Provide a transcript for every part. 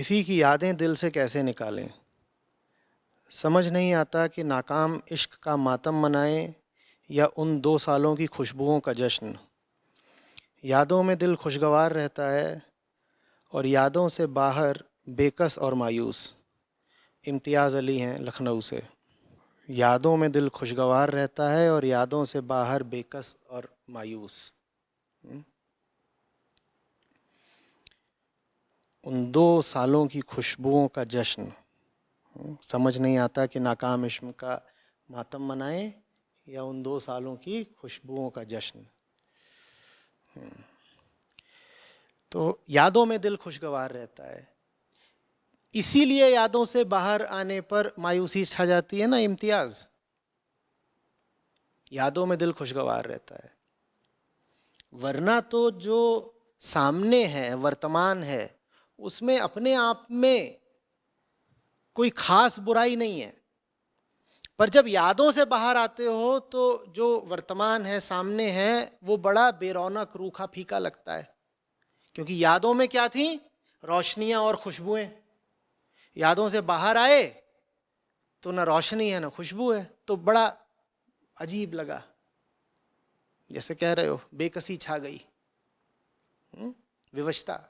किसी की यादें दिल से कैसे निकालें, समझ नहीं आता कि नाकाम इश्क का मातम मनाएं या उन 2 सालों की खुशबुओं का जश्न। यादों में दिल खुशगवार रहता है और यादों से बाहर बेकस और मायूस। इम्तियाज़ अली हैं लखनऊ से। यादों में दिल खुशगवार रहता है और यादों से बाहर बेकस और मायूस। उन 2 सालों की खुशबुओं का जश्न। समझ नहीं आता कि नाकाम इश्क का मातम मनाएं या उन 2 सालों की खुशबुओं का जश्न। तो यादों में दिल खुशगवार रहता है, इसीलिए यादों से बाहर आने पर मायूसी छा जाती है ना इम्तियाज। यादों में दिल खुशगवार रहता है, वरना तो जो सामने है, वर्तमान है, उसमें अपने आप में कोई खास बुराई नहीं है। पर जब यादों से बाहर आते हो तो जो वर्तमान है, सामने है, वो बड़ा बेरौनक, रूखा, फीका लगता है। क्योंकि यादों में क्या थी? रोशनियां और खुशबुएं। यादों से बाहर आए तो ना रोशनी है ना खुशबू है, तो बड़ा अजीब लगा। जैसे कह रहे हो, बेकसी छा गई, विवशता।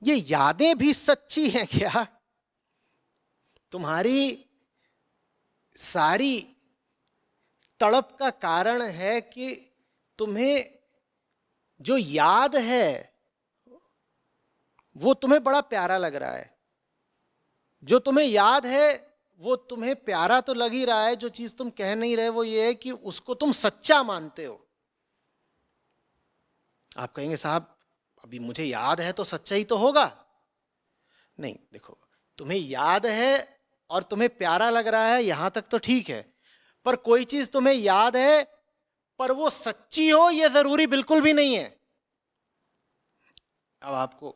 ये यादें भी सच्ची हैं क्या? तुम्हारी सारी तड़प का कारण है कि तुम्हें जो याद है वो तुम्हें बड़ा प्यारा लग रहा है। जो तुम्हें याद है वो तुम्हें प्यारा तो लग ही रहा है। जो चीज तुम कह नहीं रहे वो ये है कि उसको तुम सच्चा मानते हो। आप कहेंगे साहब अभी मुझे याद है तो सच्चा ही तो होगा। नहीं, देखो, तुम्हें याद है और तुम्हें प्यारा लग रहा है, यहां तक तो ठीक है। पर कोई चीज तुम्हें याद है पर वो सच्ची हो, यह जरूरी बिल्कुल भी नहीं है। अब आपको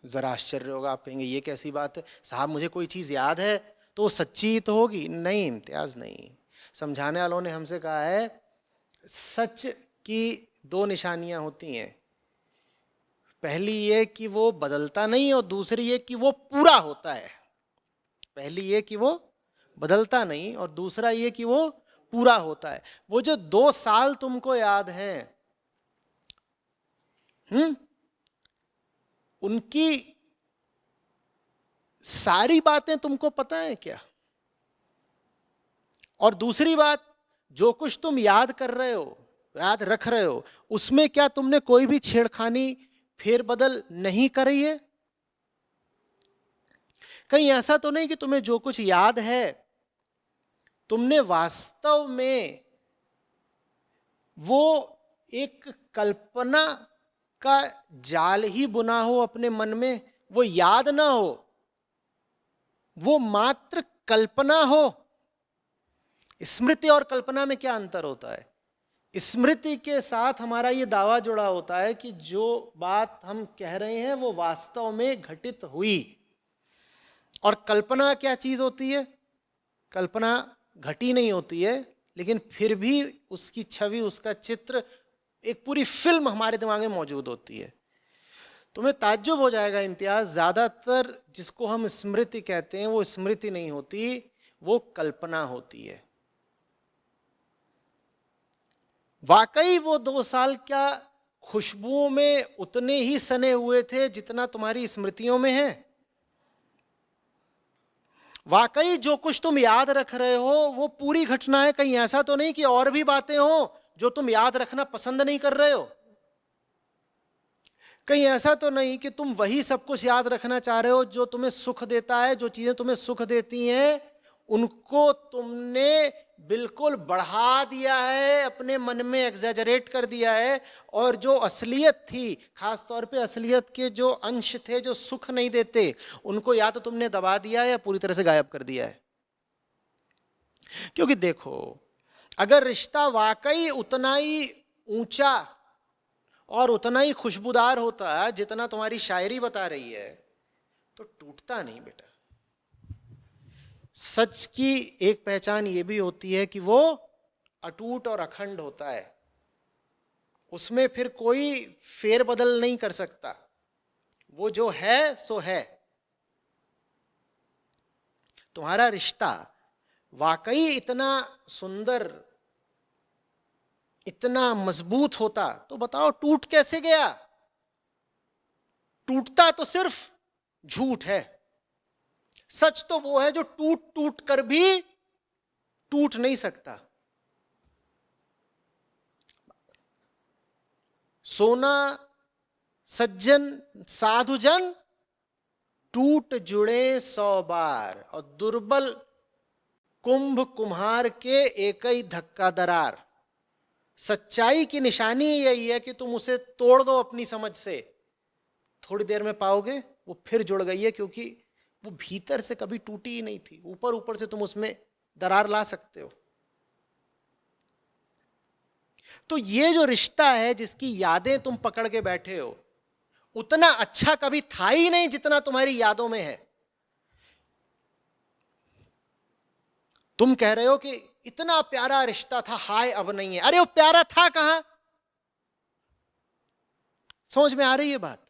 जरा आश्चर्य होगा, आप कहेंगे ये कैसी बात है साहब, मुझे कोई चीज याद है तो वो सच्ची तो होगी। नहीं इम्तियाज, नहीं। समझाने वालों ने हमसे कहा है सच की 2 निशानियां होती हैं। पहली ये कि वो बदलता नहीं और दूसरी ये कि वो पूरा होता है। पहली ये कि वो बदलता नहीं और दूसरा ये कि वो पूरा होता है। वो जो 2 साल तुमको याद हैं, उनकी सारी बातें तुमको पता है क्या? और दूसरी बात, जो कुछ तुम याद कर रहे हो, याद रख रहे हो, उसमें क्या तुमने कोई भी छेड़खानी, फेरबदल नहीं करी है? कहीं ऐसा तो नहीं कि तुम्हें जो कुछ याद है तुमने वास्तव में वो एक कल्पना का जाल ही बुना हो अपने मन में, वो याद ना हो, वो मात्र कल्पना हो। स्मृति और कल्पना में क्या अंतर होता है? स्मृति के साथ हमारा ये दावा जुड़ा होता है कि जो बात हम कह रहे हैं वो वास्तव में घटित हुई। और कल्पना क्या चीज होती है? कल्पना घटी नहीं होती है, लेकिन फिर भी उसकी छवि, उसका चित्र, एक पूरी फिल्म हमारे दिमाग में मौजूद होती है। तुम्हें ताज्जुब हो जाएगा इम्तियाज, ज्यादातर जिसको हम स्मृति कहते हैं वो स्मृति नहीं होती, वो कल्पना होती है। वाकई वो 2 साल क्या खुशबुओं में उतने ही सने हुए थे जितना तुम्हारी स्मृतियों में है? वाकई जो कुछ तुम याद रख रहे हो वो पूरी घटना है? कहीं ऐसा तो नहीं कि और भी बातें हो जो तुम याद रखना पसंद नहीं कर रहे हो? कहीं ऐसा तो नहीं कि तुम वही सब कुछ याद रखना चाह रहे हो जो तुम्हें सुख देता है? जो चीजें तुम्हें सुख देती हैं उनको तुमने बिल्कुल बढ़ा दिया है, अपने मन में एग्जैजरेट कर दिया है। और जो असलियत थी, खास तौर पे असलियत के जो अंश थे जो सुख नहीं देते, उनको या तो तुमने दबा दिया है या पूरी तरह से गायब कर दिया है। क्योंकि देखो, अगर रिश्ता वाकई उतना ही ऊंचा और उतना ही खुशबूदार होता है जितना तुम्हारी शायरी बता रही है, तो टूटता नहीं बेटा। सच की एक पहचान ये भी होती है कि वो अटूट और अखंड होता है, उसमें फिर कोई फेरबदल नहीं कर सकता। वो जो है सो है। तुम्हारा रिश्ता वाकई इतना सुंदर, इतना मजबूत होता तो बताओ टूट कैसे गया? टूटता तो सिर्फ झूठ है, सच तो वो है जो टूट टूट कर भी टूट नहीं सकता। सोना सज्जन साधुजन टूट जुड़े 100 बार, और दुर्बल कुंभ कुम्हार के एक ही धक्का दरार। सच्चाई की निशानी यही है कि तुम उसे तोड़ दो अपनी समझ से, थोड़ी देर में पाओगे वो फिर जुड़ गई है, क्योंकि वो भीतर से कभी टूटी ही नहीं थी। ऊपर ऊपर से तुम उसमें दरार ला सकते हो। तो ये जो रिश्ता है जिसकी यादें तुम पकड़ के बैठे हो, उतना अच्छा कभी था ही नहीं जितना तुम्हारी यादों में है। तुम कह रहे हो कि इतना प्यारा रिश्ता था, हाय अब नहीं है। अरे वो प्यारा था कहां? समझ में आ रही है बात?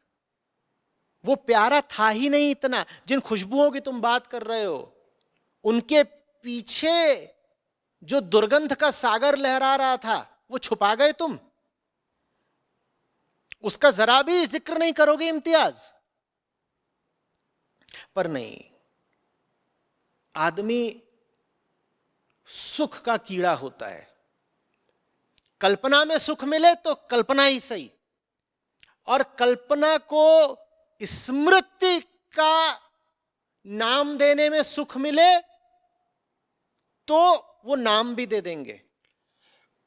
वो प्यारा था ही नहीं इतना। जिन खुशबुओं की तुम बात कर रहे हो, उनके पीछे जो दुर्गंध का सागर लहरा रहा था, वो छुपा गए तुम। उसका जरा भी जिक्र नहीं करोगे इम्तियाज। पर नहीं, आदमी सुख का कीड़ा होता है। कल्पना में सुख मिले तो कल्पना ही सही, और कल्पना को स्मृति का नाम देने में सुख मिले तो वो नाम भी दे देंगे,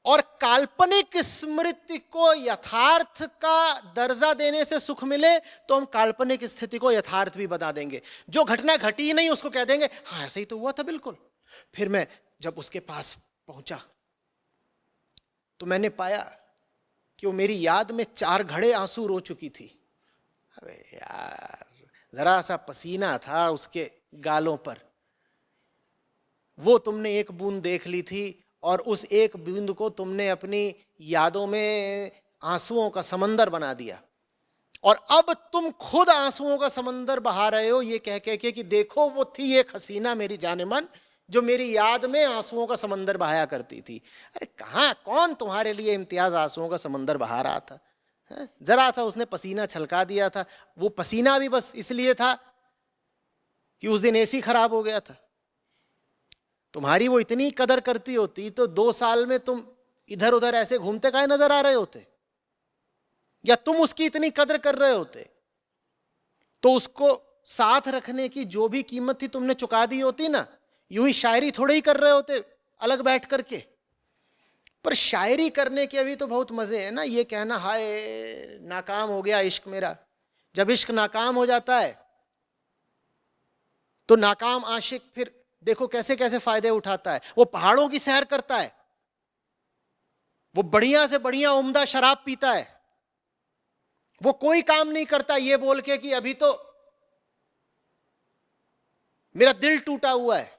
और काल्पनिक स्मृति को यथार्थ का दर्जा देने से सुख मिले तो हम काल्पनिक स्थिति को यथार्थ भी बता देंगे। जो घटना घटी ही नहीं उसको कह देंगे हाँ ऐसा ही तो हुआ था बिल्कुल। फिर मैं जब उसके पास पहुंचा तो मैंने पाया कि वो मेरी याद में 4 घड़े आंसू रो चुकी थी। अबे यार, जरा सा पसीना था उसके गालों पर, वो तुमने एक बूंद देख ली थी, और उस एक बूंद को तुमने अपनी यादों में आंसुओं का समंदर बना दिया। और अब तुम खुद आंसुओं का समंदर बहा रहे हो ये कह के कि देखो वो थी एक हसीना मेरी जानेमन जो मेरी याद में आंसुओं का समंदर बहाया करती थी। अरे कहाँ, कौन तुम्हारे लिए इम्तियाज आंसुओं का समंदर बहा रहा था? जरा सा उसने पसीना छलका दिया था। वो पसीना भी बस इसलिए था कि उस दिन एसी खराब हो गया था। तुम्हारी वो इतनी कदर करती होती तो 2 साल में तुम इधर उधर ऐसे घूमते काहे नजर आ रहे होते? या तुम उसकी इतनी कदर कर रहे होते तो उसको साथ रखने की जो भी कीमत थी तुमने चुका दी होती ना। यूं ही शायरी थोड़े ही कर रहे होते अलग बैठ करके। पर शायरी करने के अभी तो बहुत मजे हैं ना, ये कहना हाय नाकाम हो गया इश्क मेरा। जब इश्क नाकाम हो जाता है तो नाकाम आशिक फिर देखो कैसे कैसे फायदे उठाता है। वो पहाड़ों की सैर करता है, वो बढ़िया से बढ़िया उम्दा शराब पीता है, वो कोई काम नहीं करता ये बोल के कि अभी तो मेरा दिल टूटा हुआ है।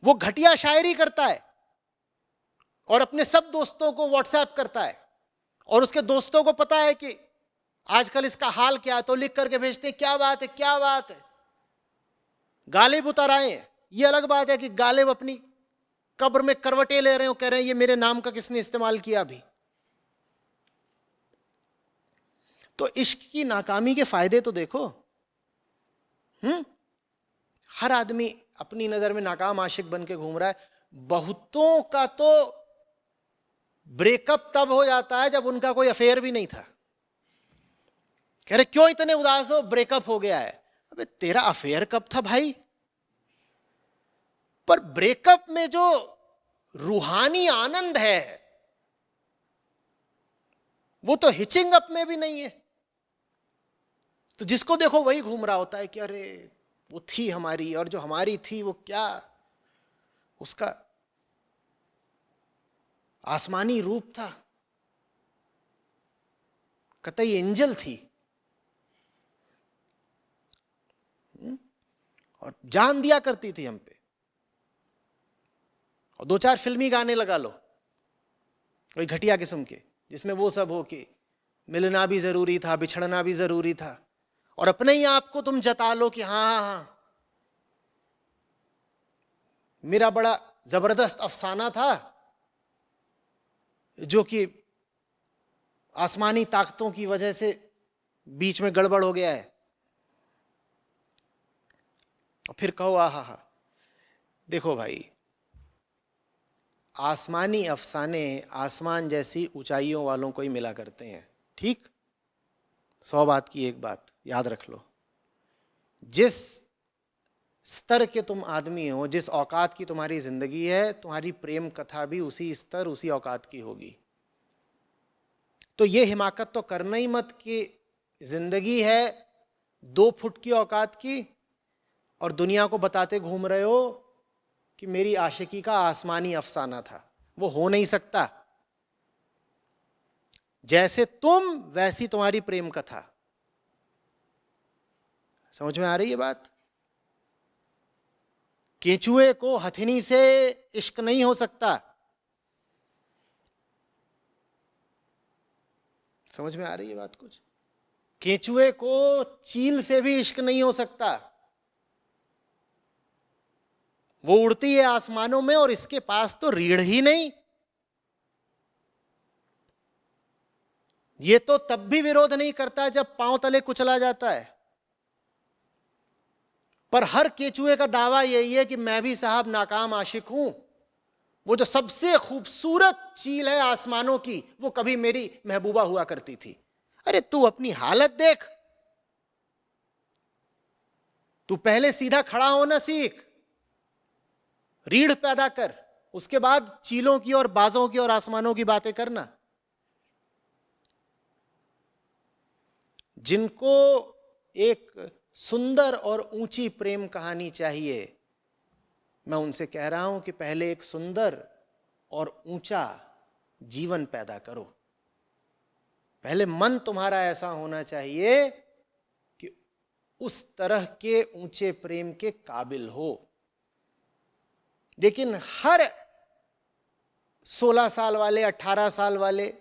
वो घटिया शायरी करता है और अपने सब दोस्तों को व्हाट्सएप करता है, और उसके दोस्तों को पता है कि आजकल इसका हाल क्या है, तो लिख करके भेजते हैं क्या बात है क्या बात है। गालिब उतर आए हैं, ये अलग बात है कि गालिब अपनी कब्र में करवटें ले रहे हो, कह रहे हैं ये मेरे नाम का किसने इस्तेमाल किया अभी। तो इश्क की नाकामी के फायदे तो देखो। हर आदमी अपनी नजर में नाकाम आशिक बन के घूम रहा है। बहुतों का तो ब्रेकअप तब हो जाता है जब उनका कोई अफेयर भी नहीं था। कह रहे क्यों इतने उदास हो, ब्रेकअप हो गया है। अबे तेरा अफेयर कब था भाई? पर ब्रेकअप में जो रूहानी आनंद है वो तो हिचिंग अप में भी नहीं है। तो जिसको देखो वही घूम रहा होता है कि अरे वो थी हमारी, और जो हमारी थी वो क्या उसका आसमानी रूप था, कतई एंजल थी, और जान दिया करती थी हम पे। और 2-4 फिल्मी गाने लगा लो कोई घटिया किस्म के, जिसमें वो सब हो कि मिलना भी जरूरी था, बिछड़ना भी जरूरी था, और अपने ही आप को तुम जता लो कि हाँ हाँ हाँ मेरा बड़ा जबरदस्त अफसाना था जो कि आसमानी ताकतों की वजह से बीच में गड़बड़ हो गया है, और फिर कहो आहा हा। देखो भाई, आसमानी अफसाने आसमान जैसी ऊंचाइयों वालों को ही मिला करते हैं, ठीक? 100 बात की एक बात याद रख लो, जिस स्तर के तुम आदमी हो, जिस औकात की तुम्हारी जिंदगी है, तुम्हारी प्रेम कथा भी उसी स्तर उसी औकात की होगी। तो ये हिमाकत तो करना ही मत कि जिंदगी है 2 फुट की औकात की और दुनिया को बताते घूम रहे हो कि मेरी आशिकी का आसमानी अफसाना था। वो हो नहीं सकता। जैसे तुम वैसी तुम्हारी प्रेम कथा। समझ में आ रही है बात? केंचुए को हथिनी से इश्क नहीं हो सकता। समझ में आ रही है बात कुछ? केंचुए को चील से भी इश्क नहीं हो सकता। वो उड़ती है आसमानों में और इसके पास तो रीढ़ ही नहीं। ये तो तब भी विरोध नहीं करता जब पांव तले कुचला जाता है। पर हर केचुए का दावा यही है कि मैं भी साहब नाकाम आशिक हूं। वो जो सबसे खूबसूरत चील है आसमानों की, वो कभी मेरी महबूबा हुआ करती थी। अरे तू अपनी हालत देख, तू पहले सीधा खड़ा होना सीख, रीढ़ पैदा कर, उसके बाद चीलों की और बाजों की और आसमानों की बातें करना। जिनको एक सुंदर और ऊंची प्रेम कहानी चाहिए, मैं उनसे कह रहा हूं कि पहले एक सुंदर और ऊंचा जीवन पैदा करो। पहले मन तुम्हारा ऐसा होना चाहिए कि उस तरह के ऊंचे प्रेम के काबिल हो। लेकिन हर 16 साल वाले, 18 साल वाले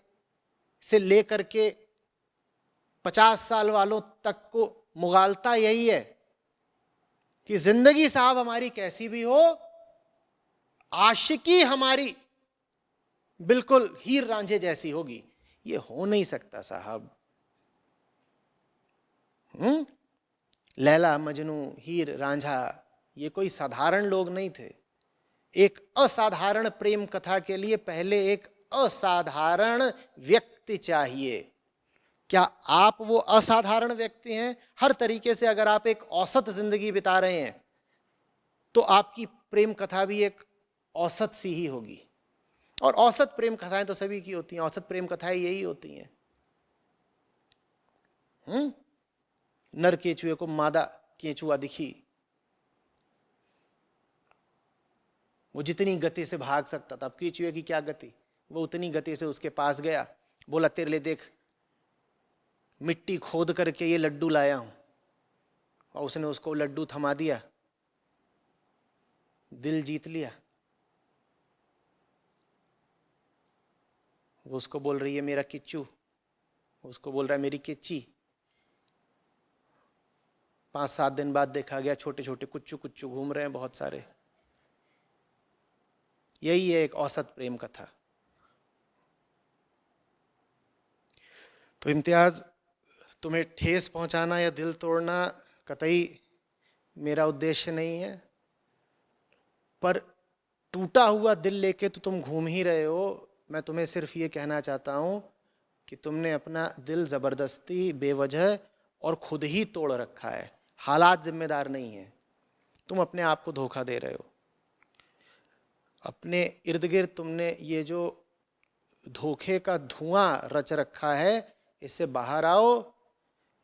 से लेकर के 50 साल वालों तक को मुगालता यही है कि जिंदगी साहब हमारी कैसी भी हो, आशिकी हमारी बिल्कुल हीर रांझे जैसी होगी। ये हो नहीं सकता साहब। लैला मजनू हीर रांझा ये कोई साधारण लोग नहीं थे। एक असाधारण प्रेम कथा के लिए पहले एक असाधारण व्यक्ति चाहिए। क्या आप वो असाधारण व्यक्ति हैं? हर तरीके से अगर आप एक औसत जिंदगी बिता रहे हैं तो आपकी प्रेम कथा भी एक औसत सी ही होगी। और औसत प्रेम कथाएं तो सभी की होती हैं। औसत प्रेम कथाएं यही होती हैं। नर केचुए को मादा केचुआ दिखी, वो जितनी गति से भाग सकता था। अब केचुए की क्या गति, वो उतनी गति से उसके पास गया, बोला तेरे लिए देख मिट्टी खोद करके ये लड्डू लाया हूं। और उसने उसको लड्डू थमा दिया, दिल जीत लिया। वो उसको बोल रही है मेरा किच्चू, उसको बोल रहा है मेरी किच्ची। 5-7 दिन बाद देखा गया छोटे छोटे कुच्चू कुच्चू घूम रहे हैं बहुत सारे। यही है एक औसत प्रेम कथा। तो इम्तियाज, तुम्हें ठेस पहुंचाना या दिल तोड़ना कतई मेरा उद्देश्य नहीं है, पर टूटा हुआ दिल लेके तो तुम घूम ही रहे हो। मैं तुम्हें सिर्फ ये कहना चाहता हूं कि तुमने अपना दिल जबरदस्ती, बेवजह और खुद ही तोड़ रखा है। हालात जिम्मेदार नहीं है। तुम अपने आप को धोखा दे रहे हो। अपने इर्द गिर्द तुमने ये जो धोखे का धुआं रच रखा है, इससे बाहर आओ।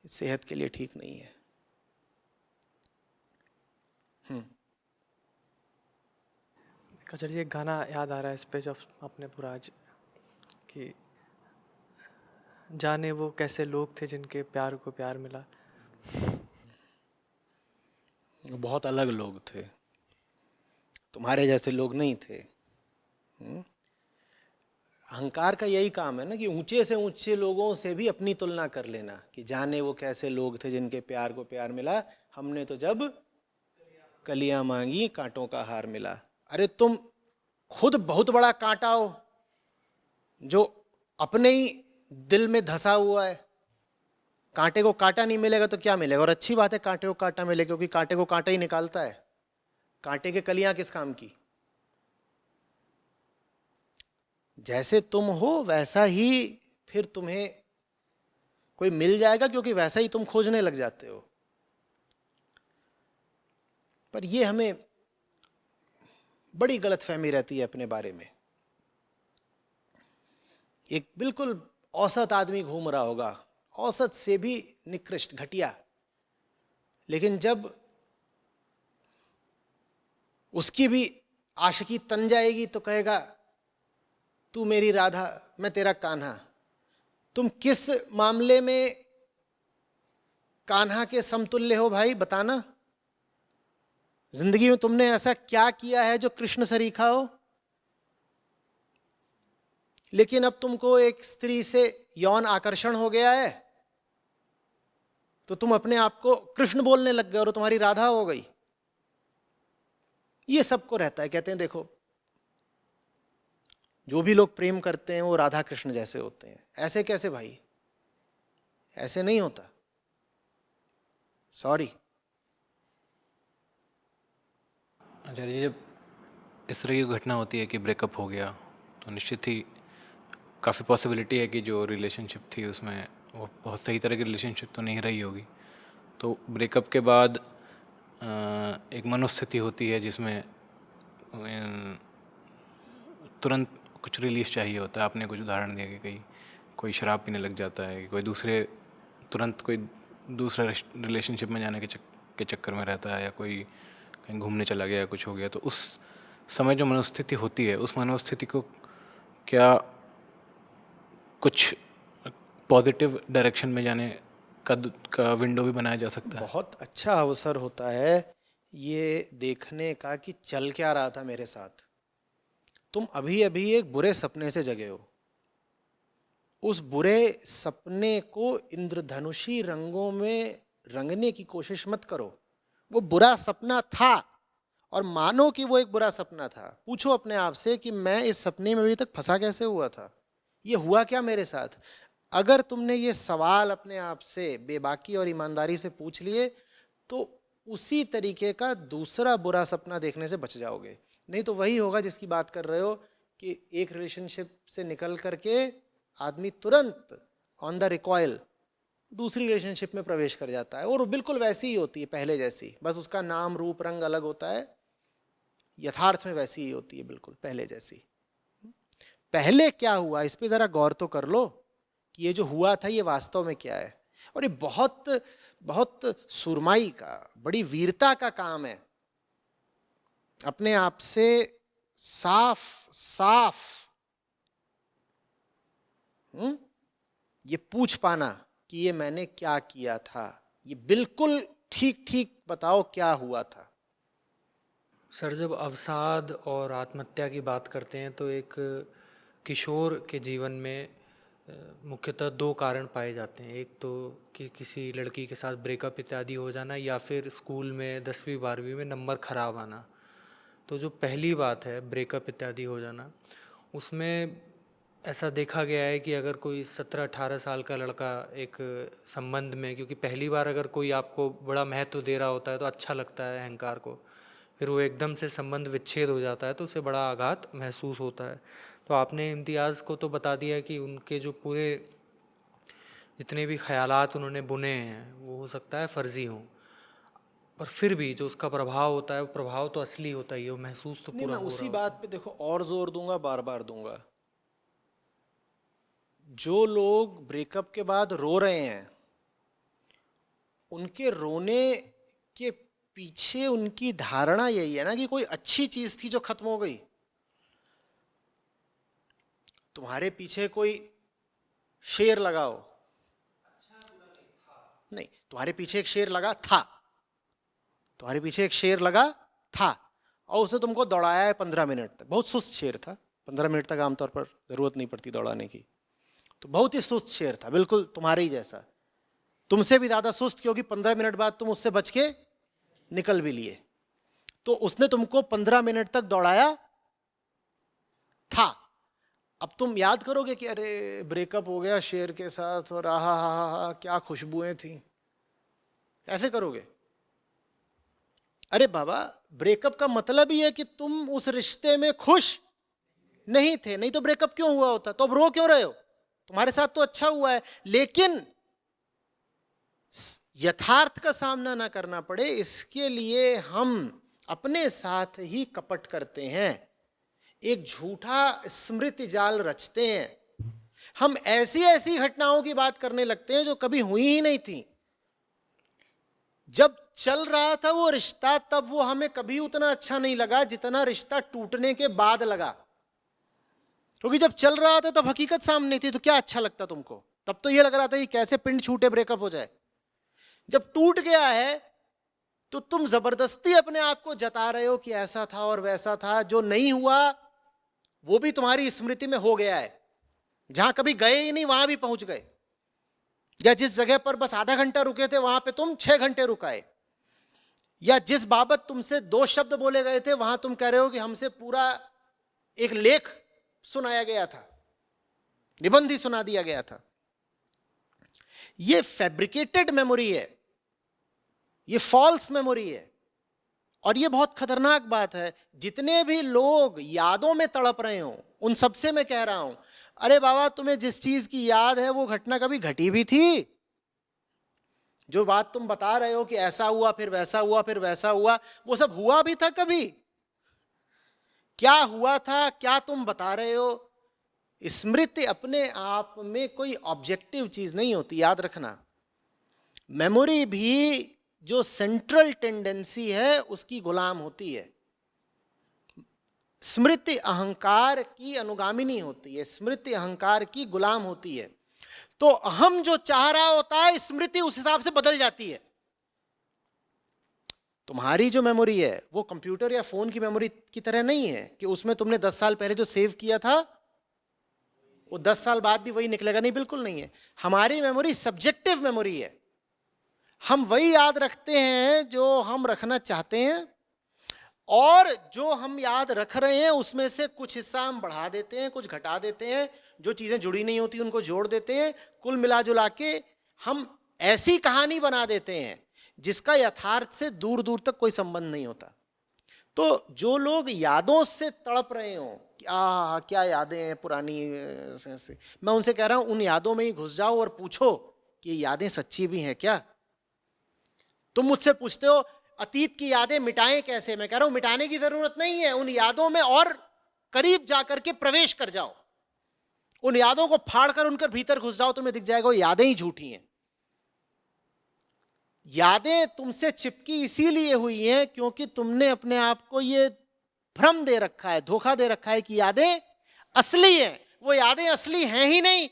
सेहत के लिए ठीक नहीं है। कचर जी, एक गाना याद आ रहा है इस पे जो अपने पूरा आज कि जाने वो कैसे लोग थे जिनके प्यार को प्यार मिला। बहुत अलग लोग थे, तुम्हारे जैसे लोग नहीं थे। अहंकार का यही काम है ना कि ऊंचे से ऊंचे लोगों से भी अपनी तुलना कर लेना कि जाने वो कैसे लोग थे जिनके प्यार को प्यार मिला, हमने तो जब कलियां मांगी कांटों का हार मिला। अरे तुम खुद बहुत बड़ा कांटा हो जो अपने ही दिल में धंसा हुआ है। कांटे को कांटा नहीं मिलेगा तो क्या मिलेगा? और अच्छी बात है कांटे को कांटा मिले, क्योंकि कांटे को कांटा ही निकालता है। कांटे के कलियां किस काम की? जैसे तुम हो वैसा ही फिर तुम्हें कोई मिल जाएगा, क्योंकि वैसा ही तुम खोजने लग जाते हो। पर ये हमें बड़ी गलतफहमी रहती है अपने बारे में। एक बिल्कुल औसत आदमी घूम रहा होगा, औसत से भी निकृष्ट, घटिया, लेकिन जब उसकी भी आशिकी तन जाएगी तो कहेगा तू मेरी राधा, मैं तेरा कान्हा। तुम किस मामले में कान्हा के समतुल्य हो भाई, बताना। जिंदगी में तुमने ऐसा क्या किया है जो कृष्ण सरीखा हो? लेकिन अब तुमको एक स्त्री से यौन आकर्षण हो गया है तो तुम अपने आप को कृष्ण बोलने लग गए और तुम्हारी राधा हो गई। ये सबको रहता है। कहते हैं देखो, जो भी लोग प्रेम करते हैं वो राधा कृष्ण जैसे होते हैं। ऐसे कैसे भाई? ऐसे नहीं होता, सॉरी। आचार्य जी, जब इस तरह की घटना होती है कि ब्रेकअप हो गया तो निश्चित ही काफ़ी पॉसिबिलिटी है कि जो रिलेशनशिप थी उसमें वो बहुत सही तरह की रिलेशनशिप तो नहीं रही होगी। तो ब्रेकअप के बाद एक मनोस्थिति होती है जिसमें तुरंत कुछ रिलीफ चाहिए होता है। आपने कुछ उदाहरण दिया कि कोई शराब पीने लग जाता है, कोई तुरंत कोई दूसरा रिलेशनशिप में जाने के चक्कर में रहता है, या कोई कहीं घूमने चला गया, कुछ हो गया। तो उस समय जो मनोस्थिति होती है, उस मनोस्थिति को क्या कुछ पॉजिटिव डायरेक्शन में जाने का विंडो भी बनाया जा सकता है? बहुत अच्छा अवसर होता है ये देखने का कि चल क्या रहा था मेरे साथ। तुम अभी अभी एक बुरे सपने से जगे हो। उस बुरे सपने को इंद्रधनुषी रंगों में रंगने की कोशिश मत करो। वो बुरा सपना था और मानो कि वो एक बुरा सपना था। पूछो अपने आप से कि मैं इस सपने में अभी तक फंसा कैसे हुआ था, ये हुआ क्या मेरे साथ। अगर तुमने ये सवाल अपने आप से बेबाकी और ईमानदारी से पूछ लिए तो उसी तरीके का दूसरा बुरा सपना देखने से बच जाओगे। नहीं तो वही होगा जिसकी बात कर रहे हो कि एक रिलेशनशिप से निकल करके आदमी तुरंत ऑन द रिकॉयल दूसरी रिलेशनशिप में प्रवेश कर जाता है, और वो बिल्कुल वैसी ही होती है पहले जैसी, बस उसका नाम रूप रंग अलग होता है। यथार्थ में वैसी ही होती है, बिल्कुल पहले जैसी। पहले क्या हुआ इस पे जरा गौर तो कर लो कि ये जो हुआ था ये वास्तव में क्या है। और ये बहुत बहुत सुरमाई का, बड़ी वीरता का काम है अपने आप से साफ साफ ये पूछ पाना कि ये मैंने क्या किया था। ये बिल्कुल ठीक ठीक बताओ क्या हुआ था। सर, जब अवसाद और आत्महत्या की बात करते हैं तो एक किशोर के जीवन में मुख्यतः दो कारण पाए जाते हैं। एक तो कि किसी लड़की के साथ ब्रेकअप इत्यादि हो जाना, या फिर स्कूल में 10वीं 12वीं में नंबर ख़राब आना। तो जो पहली बात है ब्रेकअप इत्यादि हो जाना, उसमें ऐसा देखा गया है कि अगर कोई 17-18 साल का लड़का एक संबंध में, क्योंकि पहली बार अगर कोई आपको बड़ा महत्व दे रहा होता है तो अच्छा लगता है अहंकार को, फिर वो एकदम से संबंध विच्छेद हो जाता है तो उसे बड़ा आघात महसूस होता है। तो आपने इम्तियाज़ को तो बता दिया कि उनके जो पूरे जितने भी ख्यालात उन्होंने बुने हैं वो हो सकता है फ़र्ज़ी हों, पर फिर भी जो उसका प्रभाव होता है वो प्रभाव तो असली होता ही है, वो महसूस तो नहीं, पूरा मैं हो उसी रहा बात पे देखो और जोर दूंगा, बार बार दूंगा। जो लोग ब्रेकअप के बाद रो रहे हैं उनके रोने के पीछे उनकी धारणा यही है ना कि कोई अच्छी चीज थी जो खत्म हो गई। तुम्हारे पीछे कोई शेर लगाओ, नहीं, तुम्हारे पीछे एक शेर लगा था, तुम्हारे पीछे एक शेर लगा था और उसे तुमको दौड़ाया है 15 मिनट तक। बहुत सुस्त शेर था, 15 मिनट तक आमतौर पर ज़रूरत नहीं पड़ती दौड़ाने की। तो बहुत ही सुस्त शेर था, बिल्कुल तुम्हारे ही जैसा, तुमसे भी ज़्यादा सुस्त, क्योंकि 15 मिनट बाद तुम उससे बच के निकल भी लिए। तो उसने तुमको 15 मिनट तक दौड़ाया था। अब तुम याद करोगे कि अरे ब्रेकअप हो गया शेर के साथ और आहा हा हा क्या खुशबुएं थी, ऐसे करोगे? अरे बाबा, ब्रेकअप का मतलब ही है कि तुम उस रिश्ते में खुश नहीं थे, नहीं तो ब्रेकअप क्यों हुआ होता? तो अब रो क्यों रहे हो? तुम्हारे साथ तो अच्छा हुआ है। लेकिन यथार्थ का सामना ना करना पड़े, इसके लिए हम अपने साथ ही कपट करते हैं, एक झूठा स्मृति जाल रचते हैं। हम ऐसी ऐसी घटनाओं की बात करने लगते हैं जो कभी हुई ही नहीं थी। जब चल रहा था वो रिश्ता, तब वो हमें कभी उतना अच्छा नहीं लगा जितना रिश्ता टूटने के बाद लगा। क्योंकि जब चल रहा था तब हकीकत सामने थी, तो क्या अच्छा लगता तुमको? तब तो ये लग रहा था कि कैसे पिंड छूटे, ब्रेकअप हो जाए। जब टूट गया है तो तुम जबरदस्ती अपने आप को जता रहे हो कि ऐसा था और वैसा था। जो नहीं हुआ वो भी तुम्हारी स्मृति में हो गया है। जहां कभी गए ही नहीं वहां भी पहुंच गए, या जिस जगह पर बस आधा घंटा रुके थे वहां पे तुम 6 घंटे रुकाए, या जिस बाबत तुमसे 2 शब्द बोले गए थे वहां तुम कह रहे हो कि हमसे पूरा एक लेख सुनाया गया था, निबंध ही सुना दिया गया था। ये फैब्रिकेटेड मेमोरी है, ये फॉल्स मेमोरी है। और ये बहुत खतरनाक बात है। जितने भी लोग यादों में तड़प रहे हो उन सबसे मैं कह रहा हूं, अरे बाबा, तुम्हें जिस चीज की याद है वो घटना कभी घटी भी थी? जो बात तुम बता रहे हो कि ऐसा हुआ फिर वैसा हुआ फिर वैसा हुआ, वो सब हुआ भी था कभी? क्या हुआ था, क्या तुम बता रहे हो? स्मृति अपने आप में कोई ऑब्जेक्टिव चीज नहीं होती, याद रखना। मेमोरी भी जो सेंट्रल टेंडेंसी है उसकी गुलाम होती है। स्मृति अहंकार की अनुगामिनी होती है, स्मृति अहंकार की गुलाम होती है। तो हम जो चाह रहा होता है स्मृति उस हिसाब से बदल जाती है। तुम्हारी जो मेमोरी है वो कंप्यूटर या फोन की मेमोरी की तरह नहीं है कि उसमें तुमने 10 साल पहले जो सेव किया था वो 10 साल बाद भी वही निकलेगा। नहीं, बिल्कुल नहीं है। हमारी मेमोरी सब्जेक्टिव मेमोरी है। हम वही याद रखते हैं जो हम रखना चाहते हैं, और जो हम याद रख रहे हैं उसमें से कुछ हिस्सा हम बढ़ा देते हैं, कुछ घटा देते हैं, जो चीजें जुड़ी नहीं होती उनको जोड़ देते हैं। कुल मिला जुला के हम ऐसी कहानी बना देते हैं जिसका यथार्थ से दूर दूर तक कोई संबंध नहीं होता। तो जो लोग यादों से तड़प रहे हो कि क्या यादें हैं पुरानी, मैं उनसे कह रहा हूं उन यादों में ही घुस जाओ और पूछो कि ये यादें सच्ची भी हैं क्या। तुम मुझसे पूछते हो अतीत की यादें मिटाएं कैसे? मैं कह रहा हूं मिटाने की जरूरत नहीं है। उन यादों में और करीब जाकर के प्रवेश कर जाओ, उन यादों को फाड़कर उनके भीतर घुस जाओ, तुम्हें दिख जाएगा वो यादें ही झूठी हैं। यादें तुमसे चिपकी इसीलिए हुई हैं क्योंकि तुमने अपने आप को ये भ्रम दे रखा है, धोखा दे रखा है कि यादें असली हैं। वो यादें असली हैं ही नहीं।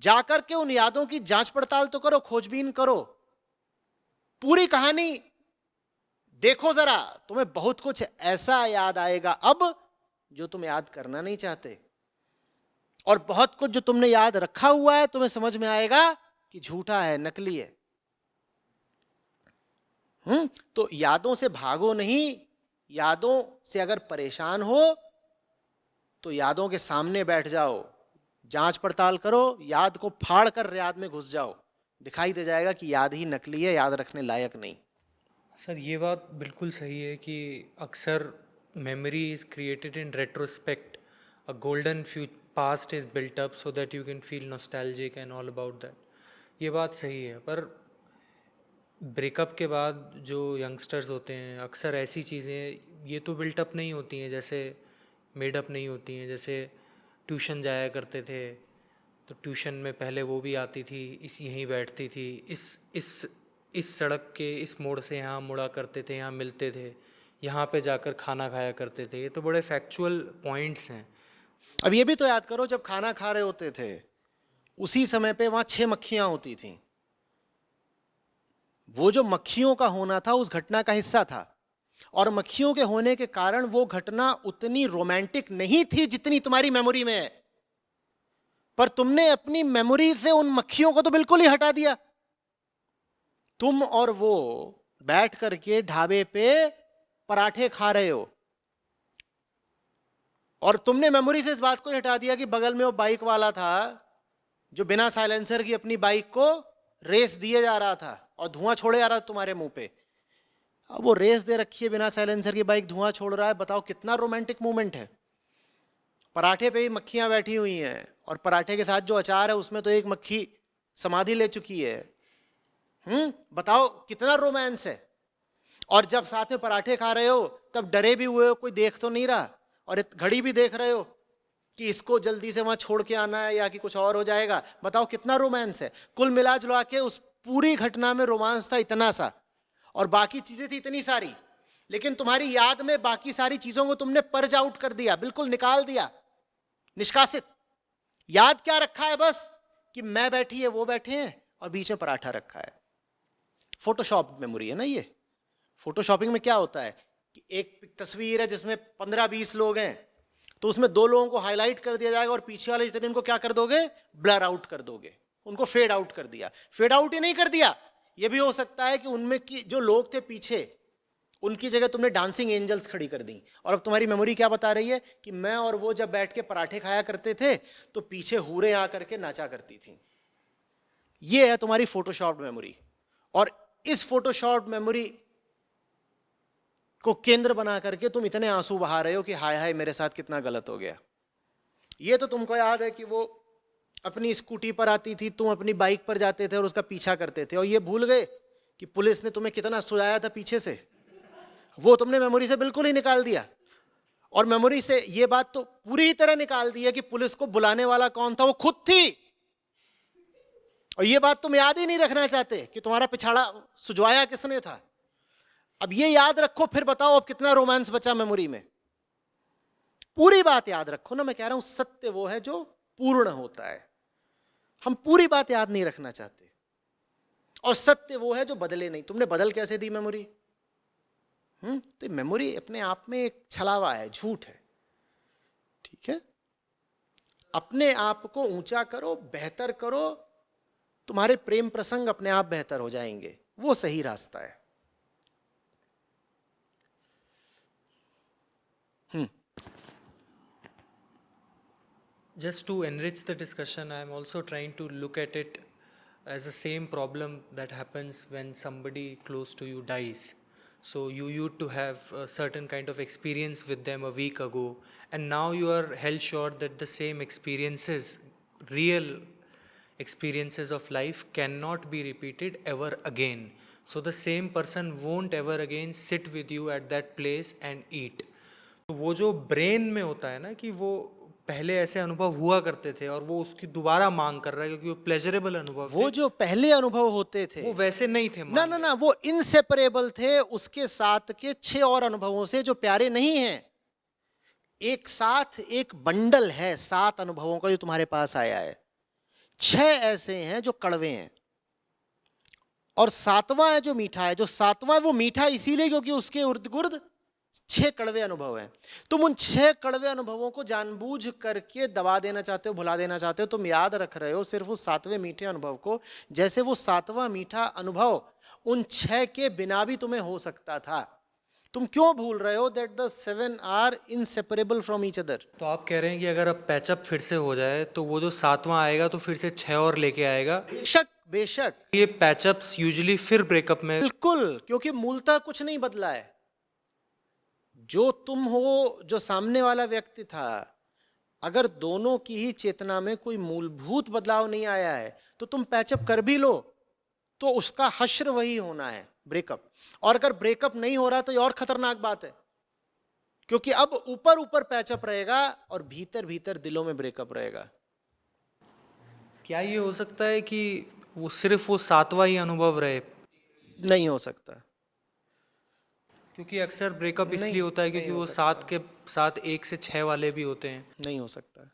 जाकर के उन यादों की जांच पड़ताल तो करो, खोजबीन करो, पूरी कहानी देखो जरा। तुम्हें बहुत कुछ ऐसा याद आएगा अब जो तुम याद करना नहीं चाहते, और बहुत कुछ जो तुमने याद रखा हुआ है तुम्हें समझ में आएगा कि झूठा है, नकली है। तो यादों से भागो नहीं। यादों से अगर परेशान हो तो यादों के सामने बैठ जाओ, जांच पड़ताल करो, याद को फाड़ कर याद में घुस जाओ, दिखाई दे जाएगा कि याद ही नकली है, याद रखने लायक नहीं। सर, ये बात बिल्कुल सही है कि अक्सर memory is created in retrospect, a golden past is built up so that you can feel nostalgic and all about that. ये बात सही है, पर ब्रेकअप के बाद जो यंगस्टर्स होते हैं अक्सर ऐसी चीज़ें ये तो बिल्टअप नहीं होती हैं, जैसे मेडअप नहीं होती हैं। जैसे ट्यूशन जाया करते थे तो ट्यूशन में पहले वो भी आती थी, यहीं बैठती थी, इस सड़क के इस मोड़ से यहाँ मुड़ा करते थे, यहाँ मिलते थे, यहाँ पे जाकर खाना खाया करते थे। ये तो बड़े फैक्चुअल पॉइंट्स हैं। अब ये भी तो याद करो, जब खाना खा रहे होते थे उसी समय पे वहां 6 मक्खियां होती थीं। वो जो मक्खियों का होना था उस घटना का हिस्सा था। और मक्खियों के होने के कारण वो घटना उतनी रोमांटिक नहीं थी जितनी तुम्हारी मेमोरी में है, पर तुमने अपनी मेमोरी से उन मक्खियों को तो बिल्कुल ही हटा दिया। तुम और वो बैठ करके ढाबे पे पराठे खा रहे हो और तुमने मेमोरी से इस बात को हटा दिया कि बगल में वो बाइक वाला था जो बिना साइलेंसर की अपनी बाइक को रेस दिए जा रहा था और धुआं छोड़े जा रहा था तुम्हारे मुंह पे। अब वो रेस दे रखी है बिना साइलेंसर की बाइक, धुआं छोड़ रहा है, बताओ कितना रोमांटिक मोमेंट है। पराठे पे ही मक्खियां बैठी हुई हैं और पराठे के साथ जो अचार है उसमें तो एक मक्खी समाधि ले चुकी है। बताओ कितना रोमांस है। और जब साथ में पराठे खा रहे हो तब डरे भी हुए हो, कोई देख तो नहीं रहा, और घड़ी भी देख रहे हो कि इसको जल्दी से वहां छोड़ के आना है या कि कुछ और हो जाएगा। बताओ कितना रोमांस है। कुल मिला जुला के उस पूरी घटना में रोमांस था इतना सा और बाकी चीजें थी इतनी सारी, लेकिन तुम्हारी याद में बाकी सारी चीजों को तुमने पर्ज आउट कर दिया, बिल्कुल निकाल दिया, निष्कासित। याद क्या रखा है? बस कि मैं बैठी है, वो बैठे हैं और बीच में पराठा रखा है। फोटोशॉप मेमोरी है ना ये। फोटोशॉपिंग में क्या होता है कि एक तस्वीर है जिसमें 15-20 लोग हैं, तो उसमें 2 लोगों को हाईलाइट कर दिया जाएगा और पीछे वाले जितने इनको क्या कर दोगे, ब्लर आउट कर दोगे, उनको फेड आउट कर दिया। फेड आउट ही नहीं कर दिया, ये भी हो सकता है कि उनमें की जो लोग थे पीछे उनकी जगह तुमने डांसिंग एंजल्स खड़ी कर दी और अब तुम्हारी मेमोरी क्या बता रही है कि मैं और वो जब बैठ के पराठे खाया करते थे तो पीछे हूरें आ करके नाचा करती थी। ये है तुम्हारी फोटोशॉप मेमोरी। और इस फोटोशॉप मेमोरी को केंद्र बना करके तुम इतने आंसू बहा रहे हो कि हाय हाय मेरे साथ कितना गलत हो गया। ये तो तुमको याद है कि वो अपनी स्कूटी पर आती थी, तुम अपनी बाइक पर जाते थे और उसका पीछा करते थे, और ये भूल गए कि पुलिस ने तुम्हें कितना सुझाया था पीछे से। वो तुमने मेमोरी से बिल्कुल ही निकाल दिया। और मेमोरी से ये बात तो पूरी तरह निकाल दी है कि पुलिस को बुलाने वाला कौन था, वो खुद थी। और ये बात तुम याद ही नहीं रखना चाहते कि तुम्हारा पिछाड़ा सुझवाया किसने था। अब ये याद रखो, फिर बताओ अब कितना रोमांस बचा मेमोरी में। पूरी बात याद रखो ना। मैं कह रहा हूं सत्य वो है जो पूर्ण होता है। हम पूरी बात याद नहीं रखना चाहते, और सत्य वो है जो बदले नहीं। तुमने बदल कैसे दी मेमोरी? तो मेमोरी अपने आप में एक छलावा है, झूठ है। ठीक है, अपने आप को ऊंचा करो, बेहतर करो, तुम्हारे प्रेम प्रसंग अपने आप बेहतर हो जाएंगे। वो सही रास्ता है। Just to enrich the discussion, I am also trying to look at it as the same problem that happens when somebody close to you dies. So you used to have a certain kind of experience with them a week ago, and now you are held sure that the same experiences, real experiences of life, cannot be repeated ever again. So the same person won't ever again sit with you at that place and eat. तो वो जो brain में होता है ना कि वो पहले ऐसे अनुभव हुआ करते थे और वो उसकी दोबारा मांग कर रहा है क्योंकि वो प्लेजरेबल अनुभव वो जो पहले अनुभव होते थे वो वैसे नहीं थे। ना ना ना, वो इनसेपरेबल थे उसके साथ के 6 और अनुभवों से जो प्यारे नहीं हैं। एक साथ एक बंडल है 7 अनुभवों का जो तुम्हारे पास आया है। 6 ऐसे हैं जो कड़वे हैं और 7वां है जो मीठा है। जो 7वां है वो मीठा इसीलिए क्योंकि उसके इर्द गिर्द 6 कड़वे अनुभव हैं। तुम उन 6 कड़वे अनुभवों को जानबूझ करके दबा देना चाहते हो, भुला देना चाहते हो। तुम याद रख रहे हो सिर्फ उस 7वें मीठे अनुभव को, जैसे वो 7वां मीठा अनुभव उन 6 के बिना भी तुम्हें हो सकता था। तुम क्यों भूल रहे हो that the 7 are inseparable from each other? तो आप कह रहे हैं कि अगर अब पैचअप फिर से हो जाए तो वो जो 7वां आएगा तो फिर से 6 और लेके आएगा। बेशक बेशक, ये पैचअप्स यूजुअली फिर ब्रेकअप में बिल्कुल, क्योंकि मूलतः कुछ नहीं बदला है। जो तुम हो, जो सामने वाला व्यक्ति था, अगर दोनों की ही चेतना में कोई मूलभूत बदलाव नहीं आया है तो तुम पैचअप कर भी लो तो उसका हश्र वही होना है, ब्रेकअप। और अगर ब्रेकअप नहीं हो रहा तो ये और खतरनाक बात है, क्योंकि अब ऊपर ऊपर पैचअप रहेगा और भीतर भीतर दिलों में ब्रेकअप रहेगा। क्या ये हो सकता है कि वो सिर्फ वो 7वां ही अनुभव रहे? नहीं हो सकता, क्योंकि अक्सर ब्रेकअप इसलिए नहीं, होता है क्योंकि नहीं हो वो 7 के साथ 1 से 6 वाले भी होते हैं। नहीं हो सकता।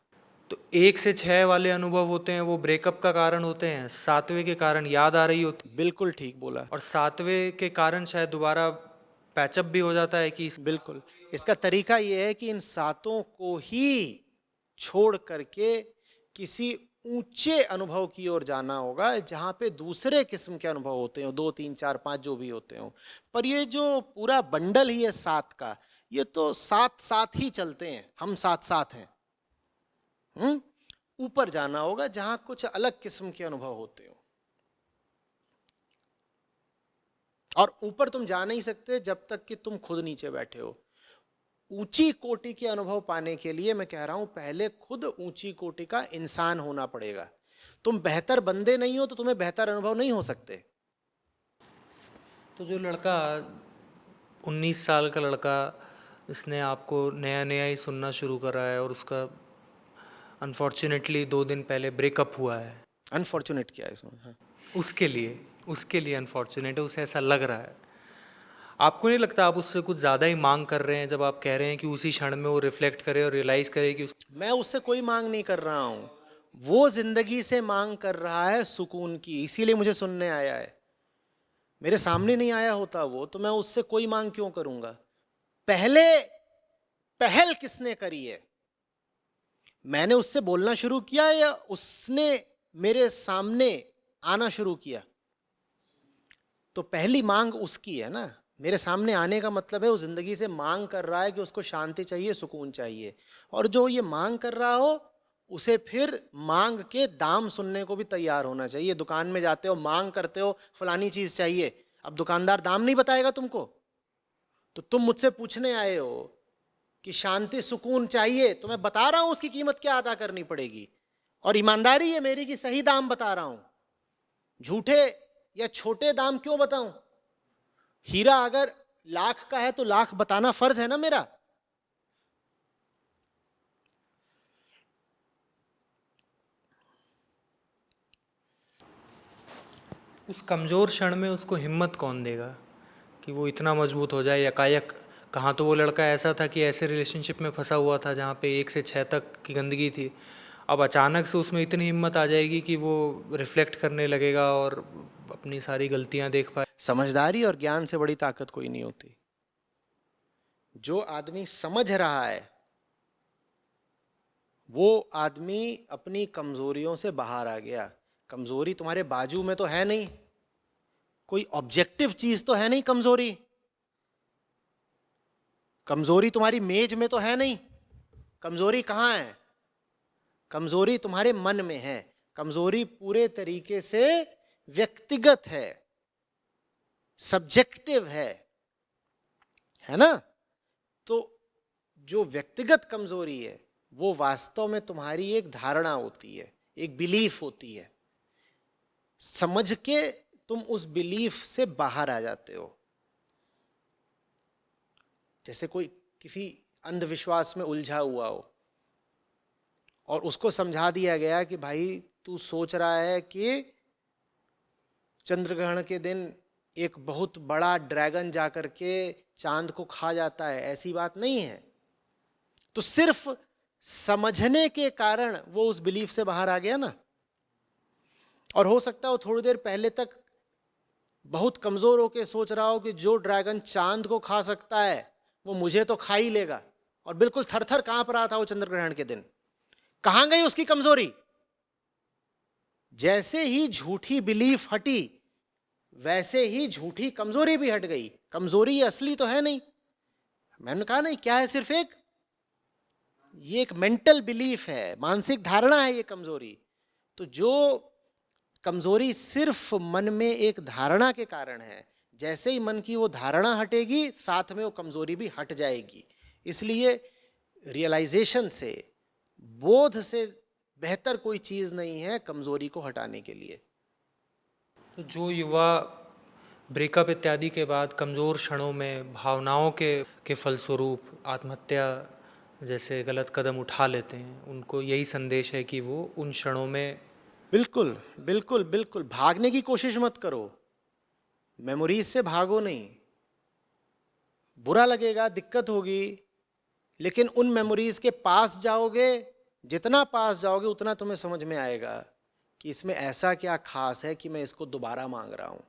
तो 1 से 6 वाले अनुभव होते हैं वो ब्रेकअप का कारण होते हैं, 7वें के कारण याद आ रही होती, बिल्कुल ठीक बोला। और 7वें के कारण शायद दोबारा पैचअप भी हो जाता है कि बिल्कुल, इसका तरीका ये है कि इन सातों को ही छोड़ करके किसी ऊंचे अनुभव की ओर जाना होगा, जहां पे दूसरे किस्म के अनुभव होते हो, 2 3 4 5 जो भी होते हो। पर ये जो पूरा बंडल ही है सात का, ये तो साथ साथ ही चलते हैं, हम साथ साथ हैं। ऊपर जाना होगा जहां कुछ अलग किस्म के अनुभव होते हो। और ऊपर तुम जा नहीं सकते जब तक कि तुम खुद नीचे बैठे हो। ऊंची कोटि के अनुभव पाने के लिए मैं कह रहा हूं, पहले खुद ऊंची कोटि का इंसान होना पड़ेगा। तुम बेहतर बंदे नहीं हो तो तुम्हें बेहतर अनुभव नहीं हो सकते। तो जो लड़का 19 साल का लड़का, इसने आपको नया नया ही सुनना शुरू करा है और उसका अनफॉर्चुनेटली 2 दिन पहले ब्रेकअप हुआ है, अनफॉर्चुनेट क्या है इसमें? हाँ। उसके लिए अनफॉर्चुनेट है, उसे ऐसा लग रहा है। आपको नहीं लगता आप उससे कुछ ज़्यादा ही मांग कर रहे हैं जब आप कह रहे हैं कि उसी क्षण में वो रिफ्लेक्ट करे और रियलाइज करे कि मैं उससे कोई मांग नहीं कर रहा हूं, वो जिंदगी से मांग कर रहा है सुकून की, इसीलिए मुझे सुनने आया है। मेरे सामने नहीं आया होता वो, तो मैं उससे कोई मांग क्यों करूंगा? पहल किसने करी है? मैंने उससे बोलना शुरू किया या उसने मेरे सामने आना शुरू किया? तो पहली मांग उसकी है ना। मेरे सामने आने का मतलब है वो जिंदगी से मांग कर रहा है कि उसको शांति चाहिए, सुकून चाहिए। और जो ये मांग कर रहा हो उसे फिर मांग के दाम सुनने को भी तैयार होना चाहिए। दुकान में जाते हो, मांग करते हो फलानी चीज चाहिए, अब दुकानदार दाम नहीं बताएगा तुमको, तो तुम मुझसे पूछने आए हो कि शांति सुकून चाहिए, तो मैं बता रहा हूं उसकी कीमत क्या अदा करनी पड़ेगी। और ईमानदारी है मेरी कि सही दाम बता रहा हूं, झूठे या छोटे दाम क्यों बताऊं? हीरा अगर लाख का है तो लाख बताना फर्ज है ना मेरा। उस कमज़ोर क्षण में उसको हिम्मत कौन देगा कि वो इतना मजबूत हो जाए यकायक। कहाँ तो वो लड़का ऐसा था कि ऐसे रिलेशनशिप में फंसा हुआ था जहाँ पे 1 से 6 तक की गंदगी थी, अब अचानक से उसमें इतनी हिम्मत आ जाएगी कि वो रिफ्लेक्ट करने लगेगा और अपनी सारी गलतियाँ देख पाए। समझदारी और ज्ञान से बड़ी ताकत कोई नहीं होती। जो आदमी समझ रहा है वो आदमी अपनी कमजोरियों से बाहर आ गया। कमजोरी तुम्हारे बाजू में तो है नहीं, कोई ऑब्जेक्टिव चीज तो है नहीं कमजोरी। कमजोरी तुम्हारी मेज में तो है नहीं। कमजोरी कहाँ है? कमजोरी तुम्हारे मन में है। कमजोरी पूरे तरीके से व्यक्तिगत है, सब्जेक्टिव है ना। तो जो व्यक्तिगत कमजोरी है वो वास्तव में तुम्हारी एक धारणा होती है, एक बिलीफ होती है। समझ के तुम उस बिलीफ से बाहर आ जाते हो। जैसे कोई किसी अंधविश्वास में उलझा हुआ हो और उसको समझा दिया गया कि भाई तू सोच रहा है कि चंद्रग्रहण के दिन एक बहुत बड़ा ड्रैगन जाकर के चांद को खा जाता है, ऐसी बात नहीं है। तो सिर्फ समझने के कारण वो उस बिलीफ से बाहर आ गया ना। और हो सकता है वो थोड़ी देर पहले तक बहुत कमजोर होकर सोच रहा हो कि जो ड्रैगन चांद को खा सकता है वो मुझे तो खा ही लेगा, और बिल्कुल थर थर कांप रहा था वो चंद्रग्रहण के दिन। कहां गई उसकी कमजोरी? जैसे ही झूठी बिलीफ हटी वैसे ही झूठी कमजोरी भी हट गई। कमजोरी असली तो है नहीं, मैंने कहा नहीं क्या है, सिर्फ ये एक मेंटल बिलीफ है, मानसिक धारणा है ये कमजोरी। तो जो कमजोरी सिर्फ मन में एक धारणा के कारण है, जैसे ही मन की वो धारणा हटेगी साथ में वो कमजोरी भी हट जाएगी। इसलिए रियलाइजेशन से, बोध से बेहतर कोई चीज नहीं है कमजोरी को हटाने के लिए। तो जो युवा ब्रेकअप इत्यादि के बाद कमज़ोर क्षणों में भावनाओं के फलस्वरूप आत्महत्या जैसे गलत कदम उठा लेते हैं, उनको यही संदेश है कि वो उन क्षणों में बिल्कुल बिल्कुल बिल्कुल भागने की कोशिश मत करो, मेमोरीज से भागो नहीं। बुरा लगेगा, दिक्कत होगी, लेकिन उन मेमोरीज के पास जाओगे, जितना पास जाओगे उतना तुम्हें समझ में आएगा कि इसमें ऐसा क्या खास है कि मैं इसको दोबारा मांग रहा हूं।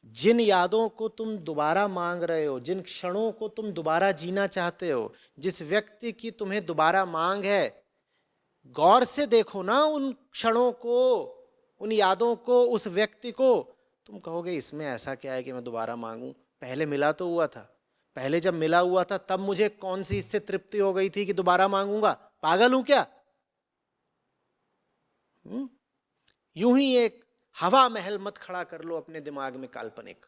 जिन यादों को तुम दोबारा मांग रहे हो, जिन क्षणों को तुम दोबारा जीना चाहते हो, जिस व्यक्ति की तुम्हें दोबारा मांग है, गौर से देखो ना उन क्षणों को, उन यादों को, उस व्यक्ति को। तुम कहोगे इसमें ऐसा क्या है कि मैं दोबारा मांगूं, पहले मिला तो हुआ था, पहले जब मिला हुआ था तब मुझे कौन सी इससे तृप्ति हो गई थी कि दोबारा मांगूंगा, पागल हूं क्या? यूं ही एक हवा महल मत खड़ा कर लो अपने दिमाग में काल्पनिक।